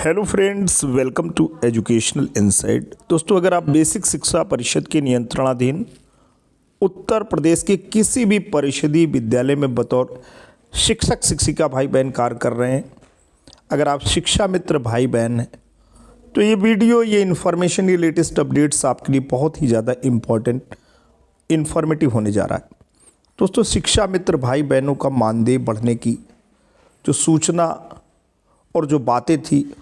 Hello friends, welcome to educational insight. दोस्तों, अगर आप बेसिक शिक्षा परिषद के नियंत्रणाधीन उत्तर प्रदेश के किसी भी परिषदीय विद्यालय में बतौर शिक्षक शिक्षिका भाई बहन कार्य कर रहे हैं, अगर आप शिक्षा मित्र भाई बहन हैं, तो ये वीडियो, ये इन्फॉर्मेशन, ये लेटेस्ट अपडेट्स आपके लिए बहुत ही ज़्यादा इम्पॉर्टेंट, इन्फॉर्मेटिव होने जा रहा है। दोस्तों, शिक्षा मित्र भाई बहनों का मानदेय बढ़ने की जो सूचना और जो बातें थी,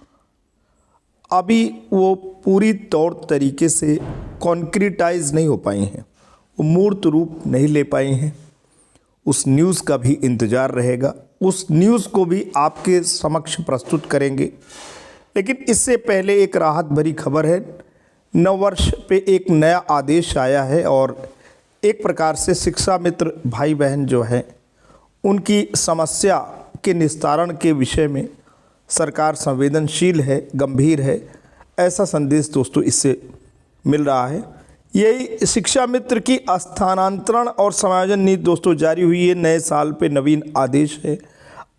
अभी वो पूरी तौर तरीके से कॉन्क्रीटाइज नहीं हो पाई हैं, वो मूर्त रूप नहीं ले पाई हैं। उस न्यूज़ का भी इंतज़ार रहेगा, उस न्यूज़ को भी आपके समक्ष प्रस्तुत करेंगे। लेकिन इससे पहले एक राहत भरी खबर है। नववर्ष पे एक नया आदेश आया है और एक प्रकार से शिक्षा मित्र भाई बहन जो हैं, उनकी समस्या के निस्तारण के विषय में सरकार संवेदनशील है, गंभीर है, ऐसा संदेश दोस्तों इससे मिल रहा है। यही शिक्षा मित्र की स्थानांतरण और समायोजन नीति दोस्तों जारी हुई है। नए साल पे नवीन आदेश है।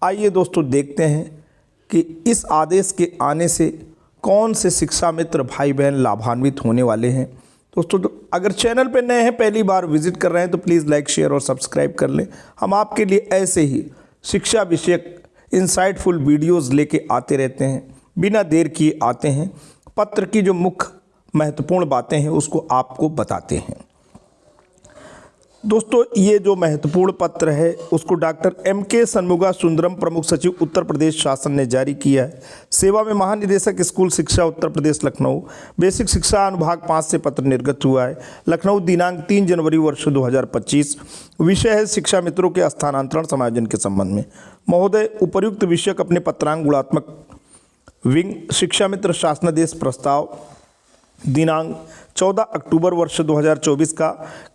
आइए दोस्तों देखते हैं कि इस आदेश के आने से कौन से शिक्षा मित्र भाई बहन लाभान्वित होने वाले हैं। दोस्तों, तो अगर चैनल पे नए हैं, पहली बार विजिट कर रहे हैं, तो प्लीज़ लाइक, शेयर और सब्सक्राइब कर लें। हम आपके लिए ऐसे ही शिक्षा विषयक इंसाइटफुल वीडियोस लेके आते रहते हैं, बिना देर किए आते हैं, पत्र की जो मुख्य महत्वपूर्ण बातें हैं उसको आपको बताते हैं। दोस्तों, ये जो महत्वपूर्ण पत्र है उसको डॉक्टर M.K. षणमुगा सुंदरम, प्रमुख सचिव उत्तर प्रदेश शासन ने जारी किया है। सेवा में महानिदेशक स्कूल शिक्षा उत्तर प्रदेश लखनऊ, बेसिक शिक्षा अनुभाग 5 से पत्र निर्गत हुआ है। लखनऊ, दिनांक 3 जनवरी वर्ष 2025। विषय है शिक्षा मित्रों के स्थानांतरण समायोजन के संबंध में। महोदय, उपर्युक्त विषयक अपने पत्रांक गुणात्मक विंग शिक्षा मित्र शासनादेश प्रस्ताव दिनांक 14 अक्टूबर वर्ष 2024 का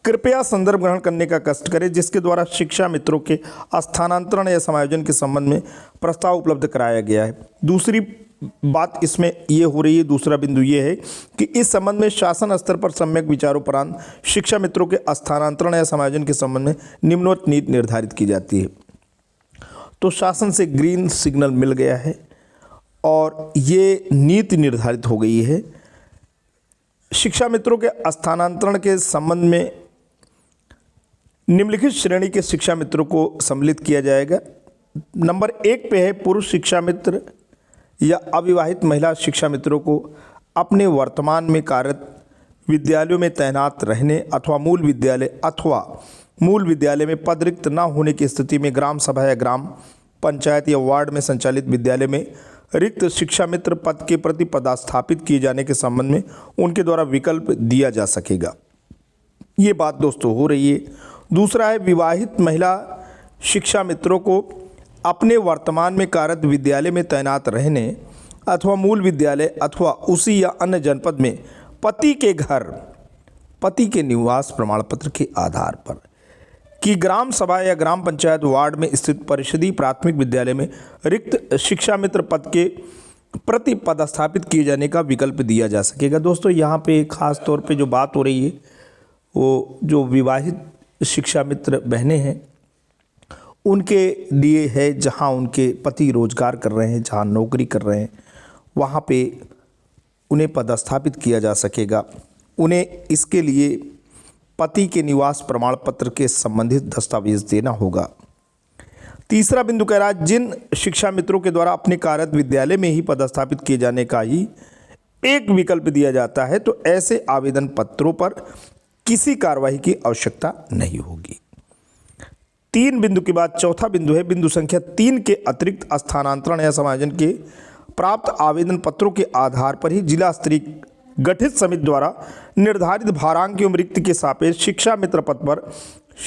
कृपया संदर्भ ग्रहण करने का कष्ट करें, जिसके द्वारा शिक्षा मित्रों के स्थानांतरण या समायोजन के संबंध में प्रस्ताव उपलब्ध कराया गया है। दूसरी बात इसमें ये हो रही है, दूसरा बिंदु ये है कि इस संबंध में शासन स्तर पर सम्यक विचारोपरांत शिक्षा मित्रों के स्थानांतरण या समायोजन के संबंध में निम्नवत नीति निर्धारित की जाती है। तो शासन से ग्रीन सिग्नल मिल गया है और ये नीति निर्धारित हो गई है। शिक्षा मित्रों के स्थानांतरण के संबंध में निम्नलिखित श्रेणी के शिक्षा मित्रों को सम्मिलित किया जाएगा। नंबर 1 पे है पुरुष शिक्षा मित्र या अविवाहित महिला शिक्षा मित्रों को अपने वर्तमान में कार्यरत विद्यालयों में तैनात रहने अथवा मूल विद्यालय में पद रिक्त न होने की स्थिति में ग्राम सभा या ग्राम पंचायत या वार्ड में संचालित विद्यालय में रिक्त शिक्षा मित्र पद के प्रति पदस्थापित किए जाने के संबंध में उनके द्वारा विकल्प दिया जा सकेगा। ये बात दोस्तों हो रही है। दूसरा है विवाहित महिला शिक्षा मित्रों को अपने वर्तमान में कार्यरत विद्यालय में तैनात रहने अथवा मूल विद्यालय अथवा उसी या अन्य जनपद में पति के निवास प्रमाण पत्र के आधार पर कि ग्राम सभा या ग्राम पंचायत वार्ड में स्थित परिषदीय प्राथमिक विद्यालय में रिक्त शिक्षा मित्र पद के प्रति पदस्थापित किए जाने का विकल्प दिया जा सकेगा। दोस्तों, यहाँ पे खास तौर पे जो बात हो रही है वो जो विवाहित शिक्षा मित्र बहनें हैं उनके लिए है, जहाँ उनके पति रोजगार कर रहे हैं, जहाँ नौकरी कर रहे हैं, वहाँ पे उन्हें पदस्थापित किया जा सकेगा। उन्हें इसके लिए पति के निवास प्रमाण पत्र के संबंधित दस्तावेज देना होगा। तीसरा बिंदु कह रहा है जिन शिक्षा मित्रों के द्वारा अपने कार्यरत विद्यालय में ही पदस्थापित किए जाने का ही एक विकल्प दिया जाता है, तो ऐसे आवेदन पत्रों पर किसी कार्रवाई की आवश्यकता नहीं होगी। 3 बिंदु के बाद चौथा बिंदु है बिंदु संख्या 3 के अतिरिक्त स्थानांतरण या समायोजन के प्राप्त आवेदन पत्रों के आधार पर ही जिला स्तरीय गठित समिति द्वारा निर्धारित भारांक एवं रिक्त के सापेक्ष शिक्षा मित्र पद पर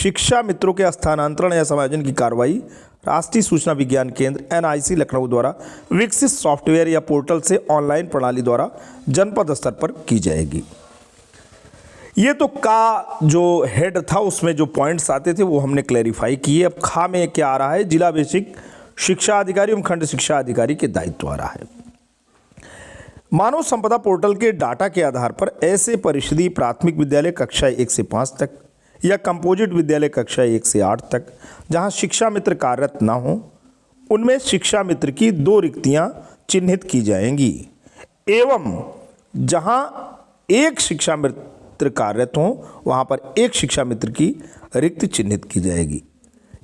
शिक्षा मित्रों के स्थानांतरण या समायोजन की कार्रवाई राष्ट्रीय सूचना विज्ञान केंद्र NIC लखनऊ द्वारा विकसित सॉफ्टवेयर या पोर्टल से ऑनलाइन प्रणाली द्वारा जनपद स्तर पर की जाएगी। ये तो का जो हेड था उसमें जो पॉइंट्स आते थे वो हमने क्लैरिफाई किए। अब खा में क्या आ रहा है, जिला बेसिक शिक्षा अधिकारी एवं खंड शिक्षा अधिकारी के दायित्व आ रहा है। मानव संपदा पोर्टल के डाटा के आधार पर ऐसे परिषदीय प्राथमिक विद्यालय कक्षा 1 से 5 तक या कंपोजिट विद्यालय कक्षा 1 से 8 तक जहां शिक्षा मित्र कार्यरत न हों, उनमें शिक्षा मित्र की 2 रिक्तियां चिन्हित की जाएंगी एवं जहां एक शिक्षा मित्र कार्यरत हों वहां पर एक शिक्षा मित्र की रिक्त चिन्हित की जाएगी।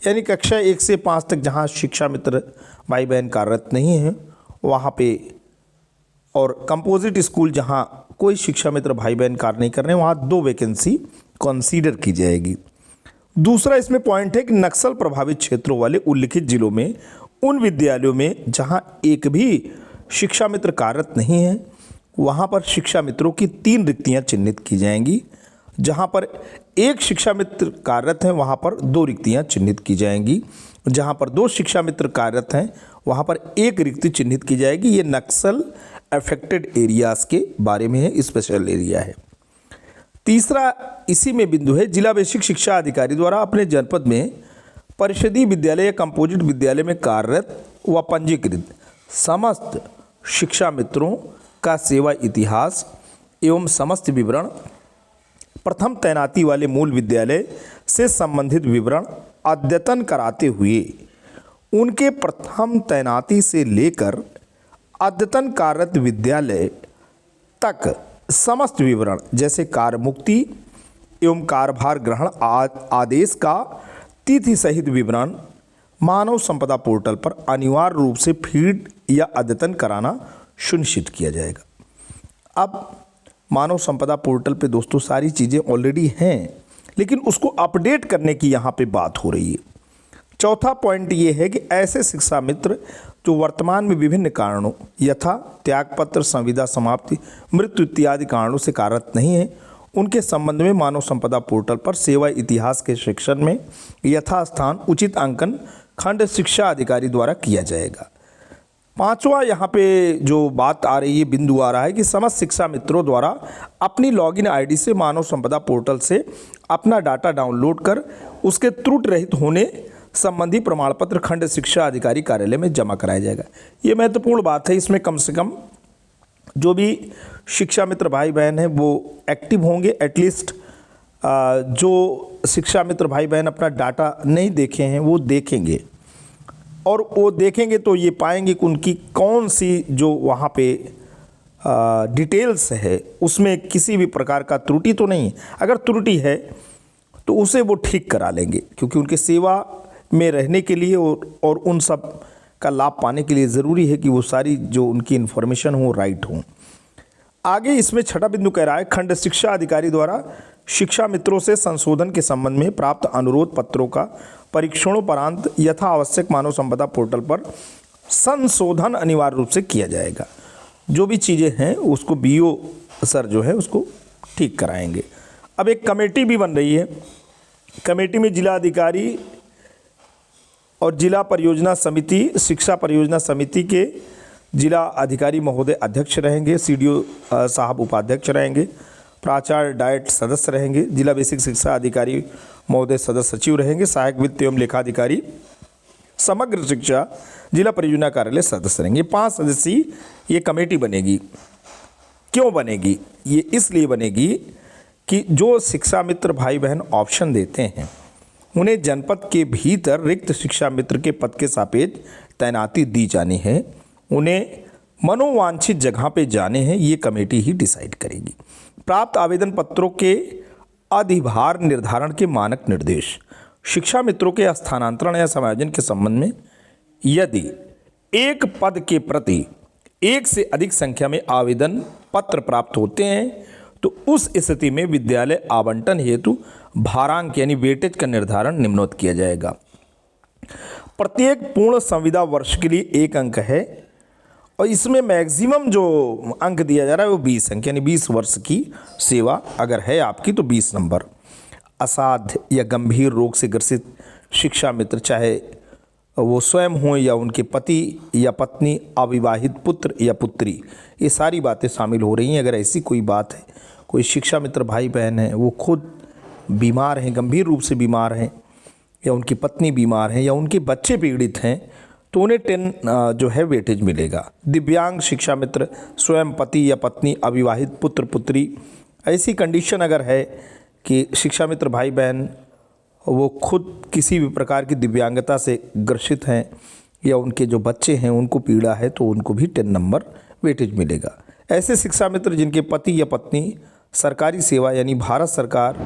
यानी कक्षा 1 से 5 तक जहां शिक्षा मित्र भाई बहन कार्यरत नहीं हैं वहां पे, और कंपोजिट स्कूल जहां कोई शिक्षा मित्र भाई बहन कार्य नहीं कर रहे हैं वहां 2 वैकेंसी कंसीडर की जाएगी। दूसरा इसमें पॉइंट है कि नक्सल प्रभावित क्षेत्रों वाले उल्लिखित जिलों में उन विद्यालयों में जहां एक भी शिक्षा मित्र कार्यरत नहीं है वहां पर शिक्षा मित्रों की 3 रिक्तियां चिन्हित की जाएंगी। जहां पर एक शिक्षा मित्र कार्यरत हैं वहां पर 2 रिक्तियां चिन्हित की जाएंगी। जहां पर 2 शिक्षा मित्र कार्यरत हैं वहां पर 1 रिक्ति चिन्हित की जाएगी। ये नक्सल अफेक्टेड एरियाज के बारे में है, स्पेशल एरिया है। तीसरा इसी में बिंदु है, जिला बेसिक शिक्षा अधिकारी द्वारा अपने जनपद में परिषदीय विद्यालय या कंपोजिट विद्यालय में कार्यरत व पंजीकृत समस्त शिक्षा मित्रों का सेवा इतिहास एवं समस्त विवरण प्रथम तैनाती वाले मूल विद्यालय से संबंधित विवरण अद्यतन कराते हुए उनके प्रथम तैनाती से लेकर अद्यतन कार्यरत विद्यालय तक समस्त विवरण जैसे कार्यमुक्ति एवं कार्यभार ग्रहण आदेश का तिथि सहित विवरण मानव संपदा पोर्टल पर अनिवार्य रूप से फीड या अद्यतन कराना सुनिश्चित किया जाएगा। अब मानव संपदा पोर्टल पे दोस्तों सारी चीज़ें ऑलरेडी हैं, लेकिन उसको अपडेट करने की यहाँ पे बात हो रही है। चौथा पॉइंट ये है कि ऐसे शिक्षा मित्र जो वर्तमान में विभिन्न कारणों यथा त्यागपत्र, संविदा समाप्ति, मृत्यु इत्यादि कारणों से कार्यरत नहीं है उनके संबंध में मानव संपदा पोर्टल पर सेवा इतिहास के सेक्शन में यथास्थान उचित अंकन खंड शिक्षा अधिकारी द्वारा किया जाएगा। पांचवा यहाँ पे जो बात आ रही है, बिंदु आ रहा है कि समस्त शिक्षा मित्रों द्वारा अपनी लॉगिन आईडी से मानव संपदा पोर्टल से अपना डाटा डाउनलोड कर उसके त्रुटि रहित होने संबंधी प्रमाण पत्र खंड शिक्षा अधिकारी कार्यालय में जमा कराया जाएगा। ये महत्वपूर्ण बात है। इसमें कम से कम जो भी शिक्षा मित्र भाई बहन हैं वो एक्टिव होंगे। एटलीस्ट जो शिक्षा मित्र भाई बहन अपना डाटा नहीं देखे हैं वो देखेंगे, और वो देखेंगे तो ये पाएंगे कि उनकी कौन सी जो वहाँ पे डिटेल्स है उसमें किसी भी प्रकार का त्रुटि तो नहीं है। अगर त्रुटि है तो उसे वो ठीक करा लेंगे, क्योंकि उनके सेवा में रहने के लिए और उन सब का लाभ पाने के लिए ज़रूरी है कि वो सारी जो उनकी इन्फॉर्मेशन हो राइट हो। आगे इसमें छठा बिंदु कह रहा है, खंड शिक्षा अधिकारी द्वारा शिक्षा मित्रों से संशोधन के संबंध में प्राप्त अनुरोध पत्रों का परीक्षणोपरांत यथा आवश्यक मानव संपदा पोर्टल पर संशोधन अनिवार्य रूप से किया जाएगा। जो भी चीज़ें हैं उसको बीओ सर जो है उसको ठीक कराएंगे। अब एक कमेटी भी बन रही है। कमेटी में जिला अधिकारी और जिला परियोजना समिति, शिक्षा परियोजना समिति के जिला अधिकारी महोदय अध्यक्ष रहेंगे, सीडीओ साहब उपाध्यक्ष रहेंगे, प्राचार्य डाइट सदस्य रहेंगे, जिला बेसिक शिक्षा अधिकारी महोदय सदस्य सचिव रहेंगे, सहायक वित्त एवं लेखाधिकारी समग्र शिक्षा जिला परियोजना कार्यालय सदस्य रहेंगे। 5 सदस्यीय ये कमेटी बनेगी। क्यों बनेगी? ये इसलिए बनेगी कि जो शिक्षा मित्र भाई बहन ऑप्शन देते हैं उन्हें जनपद के भीतर रिक्त शिक्षा मित्र के पद के सापेक्ष तैनाती दी जानी है। उन्हें मनोवांछित जगह पे जाने हैं, ये कमेटी ही डिसाइड करेगी। प्राप्त आवेदन पत्रों के अधिभार निर्धारण के मानक निर्देश, शिक्षा मित्रों के स्थानांतरण या समायोजन के संबंध में यदि एक पद के प्रति 1 से अधिक संख्या में आवेदन पत्र प्राप्त होते हैं तो उस स्थिति में विद्यालय आवंटन हेतु भारांक यानी वेटेज का निर्धारण निम्नवत किया जाएगा। प्रत्येक पूर्ण संविदा वर्ष के लिए 1 अंक है और इसमें मैक्सिमम जो अंक दिया जा रहा है वो 20 अंक, यानी 20 वर्ष की सेवा अगर है आपकी तो 20 नंबर। असाध्य या गंभीर रोग से ग्रसित शिक्षा मित्र, चाहे वो स्वयं हों या उनके पति या पत्नी, अविवाहित पुत्र या पुत्री, ये सारी बातें शामिल हो रही हैं। अगर ऐसी कोई बात है, कोई शिक्षा मित्र भाई बहन है वो खुद बीमार हैं, गंभीर रूप से बीमार हैं, या उनकी पत्नी बीमार हैं या उनके बच्चे पीड़ित हैं, तो उन्हें 10 जो है वेटेज मिलेगा। दिव्यांग शिक्षा मित्र, स्वयं पति या पत्नी, अविवाहित पुत्र पुत्री, ऐसी कंडीशन अगर है कि शिक्षा मित्र भाई बहन वो खुद किसी भी प्रकार की दिव्यांगता से ग्रसित हैं या उनके जो बच्चे हैं उनको पीड़ा है तो उनको भी 10 नंबर वेटेज मिलेगा। ऐसे शिक्षा मित्र जिनके पति या पत्नी सरकारी सेवा यानी भारत सरकार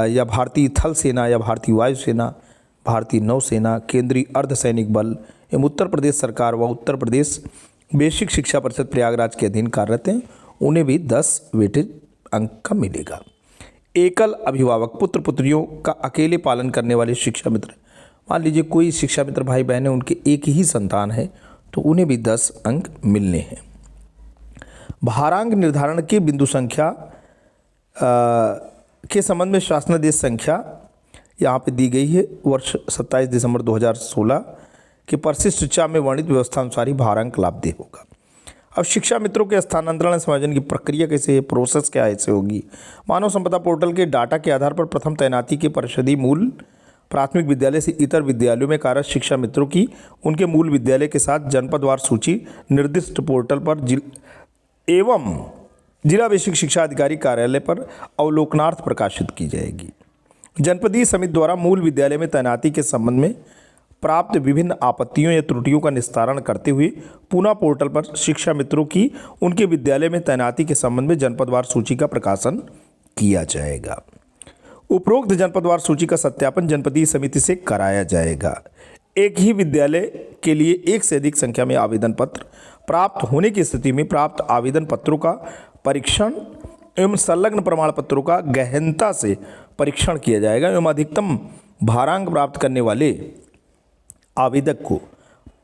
या भारतीय थल सेना या भारतीय वायुसेना, भारतीय नौसेना, केंद्रीय अर्धसैनिक बल एवं उत्तर प्रदेश सरकार व उत्तर प्रदेश बेसिक शिक्षा परिषद प्रयागराज के अधीन कार्यरत हैं, उन्हें भी 10 वेटेज अंक का मिलेगा। एकल अभिभावक पुत्र पुत्रियों का अकेले पालन करने वाले शिक्षा मित्र, मान लीजिए कोई शिक्षा मित्र भाई बहन है, उनके एक ही संतान है तो उन्हें भी 10 अंक मिलने हैं। भारांक निर्धारण के बिंदु संख्या के संबंध में शासनादेश संख्या यहाँ पे दी गई है। वर्ष 27 दिसंबर 2016 के परिशिष्ट सूची में वर्णित व्यवस्था अनुसार ही भारांक लाभदेय होगा। अब शिक्षा मित्रों के स्थानांतरण समायोजन की प्रक्रिया कैसे है, प्रोसेस क्या ऐसे होगी। मानव संपदा पोर्टल के डाटा के आधार पर प्रथम तैनाती के परिषदीय मूल प्राथमिक विद्यालय से इतर विद्यालयों में कार्यरत शिक्षा मित्रों की उनके मूल विद्यालय के साथ जनपदवार सूची निर्दिष्ट पोर्टल पर एवं जिला बेसिक शिक्षा अधिकारी कार्यालय पर अवलोकनार्थ प्रकाशित की जाएगी। जनपदीय समिति द्वारा मूल विद्यालय में तैनाती के संबंध में प्राप्त विभिन्न आपत्तियों या त्रुटियों का निस्तारण करते हुए पुनः पोर्टल पर शिक्षा मित्रों की उनके विद्यालय में तैनाती के संबंध में जनपदवार सूची का प्रकाशन किया जाएगा। उपरोक्त जनपदवार सूची का सत्यापन जनपदीय समिति से कराया जाएगा। एक ही विद्यालय के लिए एक से अधिक संख्या में आवेदन पत्र प्राप्त होने की स्थिति में प्राप्त आवेदन पत्रों का परीक्षण एवं संलग्न प्रमाण पत्रों का गहनता से परीक्षण किया जाएगा एवं अधिकतम भारांक प्राप्त करने वाले आवेदक को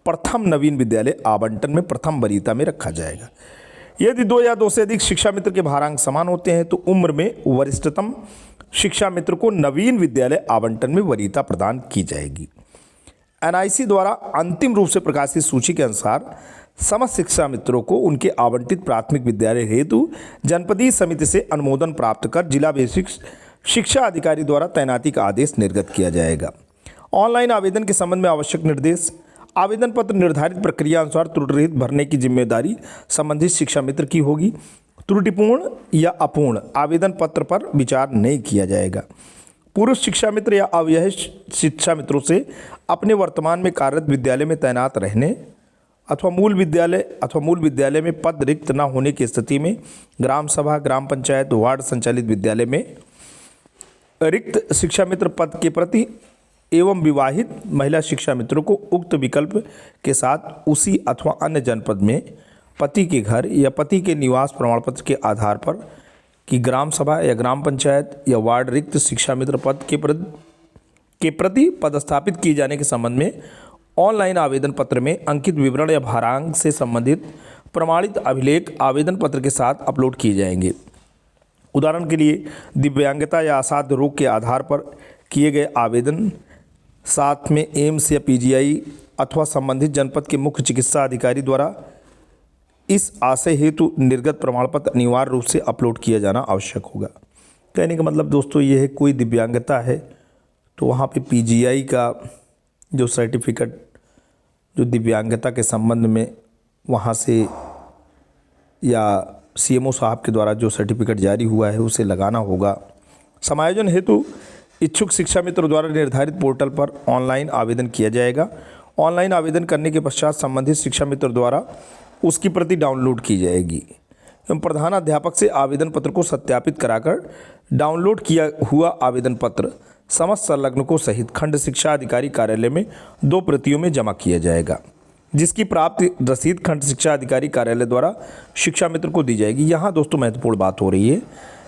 प्रथम नवीन विद्यालय आवंटन में प्रथम वरीयता में रखा जाएगा। यदि 2 या 2 से अधिक शिक्षा मित्र के भारांक समान होते हैं तो उम्र में वरिष्ठतम शिक्षा मित्र को नवीन विद्यालय आवंटन में वरीयता प्रदान की जाएगी। एनआईसी द्वारा अंतिम रूप से प्रकाशित सूची के अनुसार समस्त शिक्षा मित्रों को उनके आवंटित प्राथमिक विद्यालय हेतु जनपदीय समिति से अनुमोदन प्राप्त कर जिला बेसिक शिक्षा अधिकारी द्वारा तैनाती का आदेश निर्गत किया जाएगा। ऑनलाइन आवेदन के संबंध में आवश्यक निर्देश। आवेदन पत्र निर्धारित प्रक्रिया अनुसार त्रुटि रहित भरने की जिम्मेदारी संबंधित शिक्षा मित्र की होगी। त्रुटिपूर्ण या अपूर्ण आवेदन पत्र पर विचार नहीं किया जाएगा। पूर्व शिक्षा मित्र या अव्यय शिक्षा मित्रों से अपने वर्तमान में कार्यरत विद्यालय में तैनात रहने अथवा मूल विद्यालय में पद रिक्त न होने की स्थिति में ग्राम सभा, ग्राम पंचायत, वार्ड संचालित विद्यालय में रिक्त शिक्षा मित्र पद के प्रति एवं विवाहित महिला शिक्षा मित्रों को उक्त विकल्प के साथ उसी अथवा अन्य जनपद में पति के घर या पति के निवास प्रमाण पत्र के आधार पर कि ग्राम सभा या ग्राम पंचायत या वार्ड रिक्त शिक्षा मित्र पद के प्रति पदस्थापित किए जाने के संबंध में ऑनलाइन आवेदन पत्र में अंकित विवरण या भारांक से संबंधित प्रमाणित अभिलेख आवेदन पत्र के साथ अपलोड किए जाएंगे। उदाहरण के लिए दिव्यांगता या असाध्य रोग के आधार पर किए गए आवेदन, साथ में एम्स या पीजीआई अथवा संबंधित जनपद के मुख्य चिकित्सा अधिकारी द्वारा इस आशय हेतु निर्गत प्रमाण पत्र अनिवार्य रूप से अपलोड किया जाना आवश्यक होगा। कहने का मतलब दोस्तों ये है, कोई दिव्यांगता है तो वहाँ पे पीजीआई का जो सर्टिफिकेट जो दिव्यांगता के संबंध में वहाँ से या सीएमओ साहब के द्वारा जो सर्टिफिकेट जारी हुआ है उसे लगाना होगा। समायोजन हेतु इच्छुक शिक्षा मित्र द्वारा निर्धारित पोर्टल पर ऑनलाइन आवेदन किया जाएगा। ऑनलाइन आवेदन करने के पश्चात संबंधित शिक्षा मित्र द्वारा उसकी प्रति डाउनलोड की जाएगी एवं प्रधानाध्यापक से आवेदन पत्र को सत्यापित कराकर डाउनलोड किया हुआ आवेदन पत्र समस्त संलग्नकों सहित खंड शिक्षा अधिकारी कार्यालय में 2 प्रतियों में जमा किया जाएगा, जिसकी प्राप्त रसीद खंड शिक्षा अधिकारी कार्यालय द्वारा शिक्षा मित्र को दी जाएगी। यहाँ दोस्तों महत्वपूर्ण बात हो रही है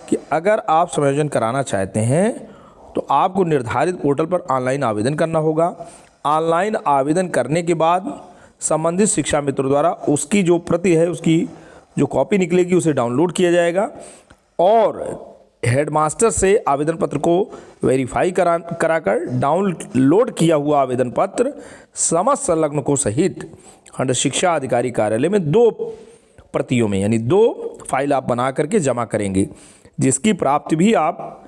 कि अगर आप समायोजन कराना चाहते हैं तो आपको निर्धारित पोर्टल पर ऑनलाइन आवेदन करना होगा। ऑनलाइन आवेदन करने के बाद संबंधित शिक्षा मित्र द्वारा उसकी जो प्रति है, उसकी जो कॉपी निकलेगी उसे डाउनलोड किया जाएगा और हेडमास्टर से आवेदन पत्र को वेरीफाई कराकर डाउनलोड किया हुआ आवेदन पत्र समस्त संलग्नकों सहित खंड शिक्षा अधिकारी कार्यालय में 2 प्रतियों में यानी 2 फाइल आप बना करके जमा करेंगे, जिसकी प्राप्ति भी आप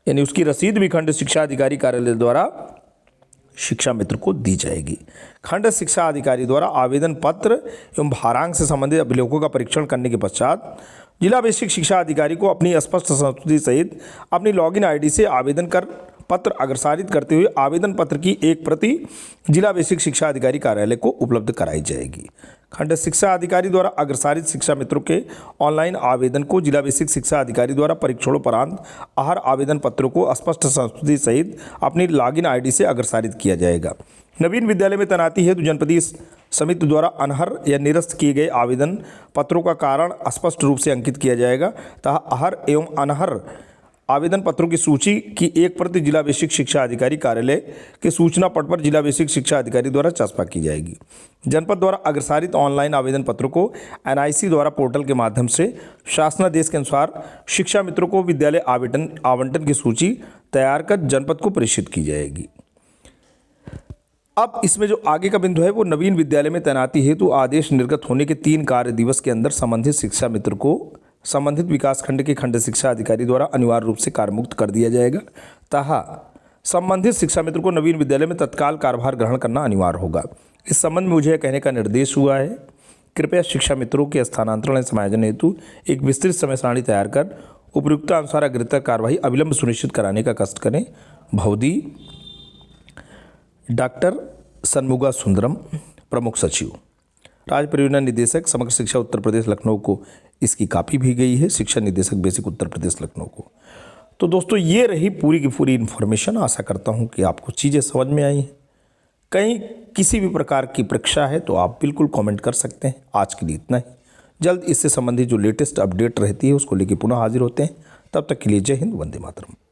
यानी उसकी रसीद भी खंड शिक्षा अधिकारी कार्यालय द्वारा शिक्षा मित्र को दी जाएगी। खंड शिक्षा अधिकारी द्वारा आवेदन पत्र एवं भारांक से संबंधित अभिलेखों का परीक्षण करने के पश्चात जिला बेसिक शिक्षा अधिकारी को अपनी स्पष्ट संस्तुति सहित अपनी लॉगिन आईडी से आवेदन कर पत्र अग्रसारित करते हुए आवेदन पत्र की एक प्रति जिला बेसिक शिक्षा अधिकारी कार्यालय को उपलब्ध कराई जाएगी। खंड शिक्षा अधिकारी द्वारा अग्रसारित शिक्षा मित्रों के ऑनलाइन आवेदन को जिला बेसिक शिक्षा अधिकारी द्वारा परीक्षणोपरांत आहार आवेदन पत्रों को स्पष्ट संस्कृति सहित अपनी लॉगिन आईडी से अग्रसारित किया जाएगा। नवीन विद्यालय में तैनाती हेतु जनपदीय समिति द्वारा अनर्ह या निरस्त किए गए आवेदन पत्रों का कारण स्पष्ट रूप से अंकित किया जाएगा तथा अहर एवं अनर्ह आवेदन पत्रों की सूची की एक प्रति जिला बेसिक शिक्षा अधिकारी कार्यालय के सूचना पट पर जिला बेसिक शिक्षा अधिकारी द्वारा चस्पा की जाएगी। जनपद द्वारा अग्रसारित ऑनलाइन आवेदन पत्रों को एनआईसी द्वारा पोर्टल के माध्यम से शासनादेश के अनुसार शिक्षा मित्रों को विद्यालय आवंटन की सूची तैयार कर जनपद को प्रेषित की जाएगी। अब इसमें जो आगे का बिंदु है वो नवीन विद्यालय में तैनाती हेतु आदेश निर्गत होने के 3 कार्य दिवस के अंदर संबंधित शिक्षा मित्र को संबंधित विकासखंड के खंड शिक्षा अधिकारी द्वारा अनिवार्य रूप से कार्यमुक्त कर दिया जाएगा तथा संबंधित शिक्षा मित्र को नवीन विद्यालय में तत्काल कार्यभार ग्रहण करना अनिवार्य होगा। इस संबंध में मुझे यह कहने का निर्देश हुआ है, कृपया शिक्षा मित्रों के स्थानांतरण समायोजन हेतु एक विस्तृत समय सारणी तैयार कर उपयुक्तानुसार अग्रतर कार्यवाही अविलंब सुनिश्चित कराने का कष्ट करें। भवदी डॉक्टर सन्मुगा सुंदरम, प्रमुख सचिव, राज्य परियोजना निदेशक समग्र शिक्षा उत्तर प्रदेश लखनऊ को इसकी कापी भी गई है, शिक्षा निदेशक बेसिक उत्तर प्रदेश लखनऊ को। तो दोस्तों ये रही पूरी की पूरी इन्फॉर्मेशन। आशा करता हूँ कि आपको चीज़ें समझ में आई हैं। कहीं किसी भी प्रकार की परीक्षा है तो आप बिल्कुल कमेंट कर सकते हैं। आज के लिए इतना ही। जल्द इससे संबंधित जो लेटेस्ट अपडेट रहती है उसको लेकर पुनः हाजिर होते हैं। तब तक के लिए जय हिंद, वंदे मातरम।